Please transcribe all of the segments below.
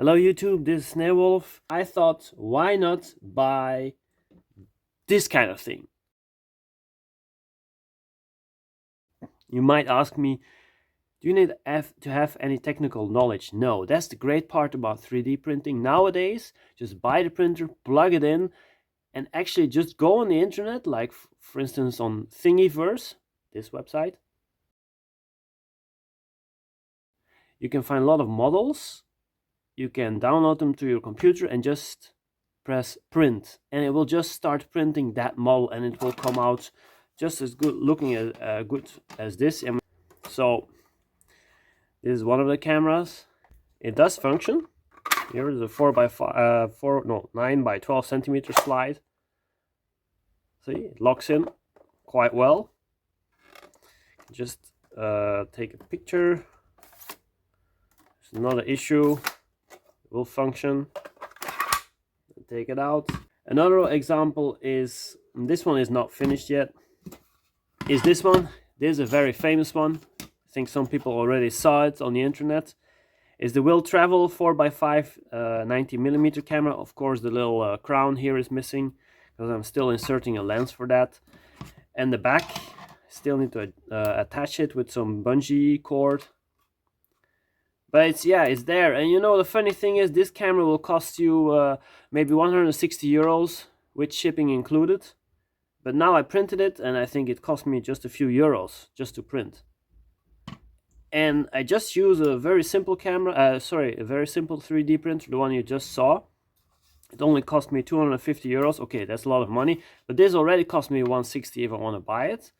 Hello YouTube, this is Sneeuwolf. I thought, why not buy this kind of thing? You might ask me, do you need to have any technical knowledge? No, that's the great part about 3D printing. Nowadays, just buy the printer, plug it in, and actually just go on the internet, like for instance on Thingiverse, this website. You can find a lot of models. You can download them to your computer and just press print, and it will just start printing that model, and it will come out just as good looking as good as this. So this is one of the cameras. It does function. Here is a 9 by 12 centimeter slide. See, it locks in quite well. Just take a picture. It's not an issue. It will function. Take it out. Another example is, this one is not finished yet, is this one. This is a very famous one. I think some people already saw it on the internet. Is the Will Travel 4x5 90mm camera. Of course the little crown here is missing because I'm still inserting a lens for that. And the back, still need to attach it with some bungee cord. But it's there. And you know, the funny thing is, this camera will cost you maybe 160 euros with shipping included. But now I printed it, and I think it cost me just a few euros just to print. And I just use a very simple camera, a very simple 3D printer, the one you just saw. It only cost me 250 euros. Okay, that's a lot of money. But this already cost me 160 if I want to buy it.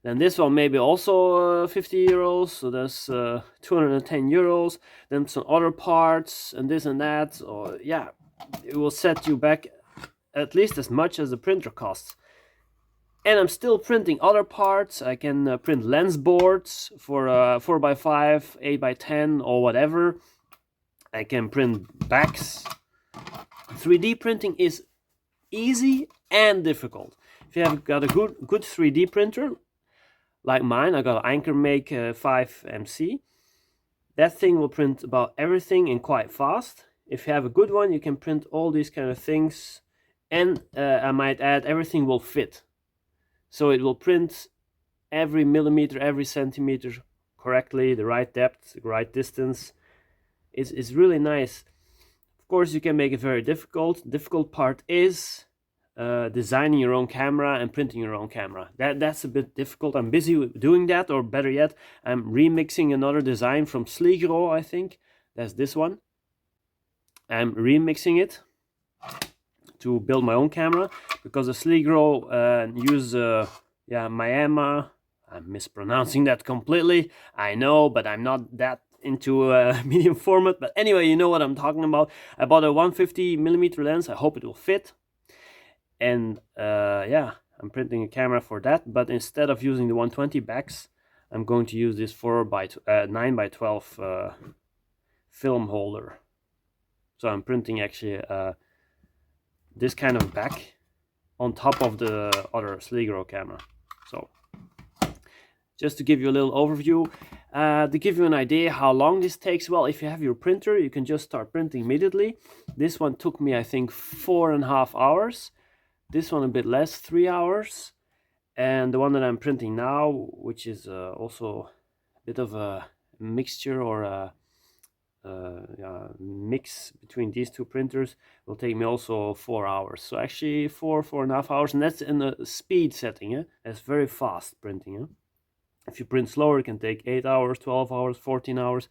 Then this one maybe also 50 euros, so that's 210 euros. Then some other parts and this and that. Or yeah, it will set you back at least as much as the printer costs. And I'm still printing other parts. I can print lens boards for 4x5, 8x10 or whatever. I can print backs. 3D printing is easy and difficult. If you have got a good 3D printer, like mine, I got an Ankermake 5MC. That thing will print about everything and quite fast. If you have a good one, you can print all these kind of things, and I might add, everything will fit. So it will print every millimeter, every centimeter correctly, the right depth, the right distance. It's really nice. Of course, you can make it very difficult. The difficult part is designing your own camera and printing your own camera. That's a bit difficult. I'm busy with doing that, or better yet, I'm remixing another design from Sligro, I think. That's this one. I'm remixing it to build my own camera, because the Sligro use Miyama. I'm mispronouncing that completely, I know, but I'm not that into medium format. But anyway, you know what I'm talking about. I bought a 150mm lens. I hope it will fit. And yeah, I'm printing a camera for that, but instead of using the 120 backs, I'm going to use this 9 by 12 film holder. So I'm printing actually this kind of back on top of the other Sligro camera. So just to give you a little overview, to give you an idea how long this takes. Well, if you have your printer, you can just start printing immediately. This one took me, I think, 4.5 hours. This one a bit less, 3 hours. And the one that I'm printing now, which is also a bit of a mixture or a mix between these two printers, will take me also 4 hours. So actually 4.5 hours, and that's in the speed setting. Yeah? That's very fast printing. Yeah? If you print slower, it can take 8 hours, 12 hours, 14 hours.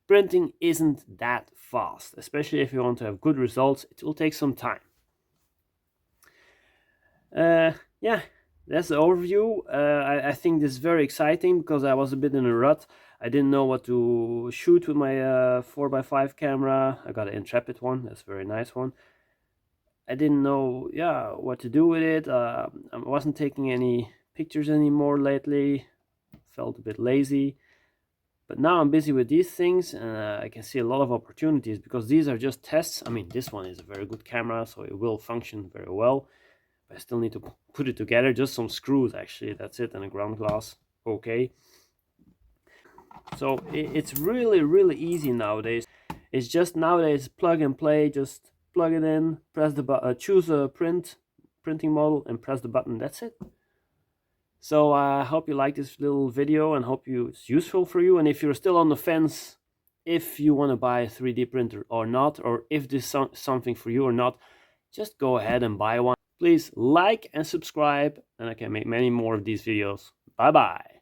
Printing isn't that fast, especially if you want to have good results. It will take some time. Yeah, that's the overview. I think this is very exciting because I was a bit in a rut. I didn't know what to shoot with my 4x5 camera. I got an Intrepid one. That's a very nice one. I didn't know, what to do with it. I wasn't taking any pictures anymore lately. Felt a bit lazy. But now I'm busy with these things, and I can see a lot of opportunities, because these are just tests. I mean, this one is a very good camera, so it will function very well. I still need to put it together. Just some screws, actually, that's it, and a ground glass. Okay. So it's really easy nowadays. It's just nowadays plug and play. Just plug it in, press the button, choose a printing model, and press the button. That's it. So I hope you like this little video and hope it's useful for you. And if you're still on the fence, if you want to buy a 3D printer or not, or if this is something for you or not, just go ahead and buy one. Please like and subscribe, and I can make many more of these videos. Bye bye.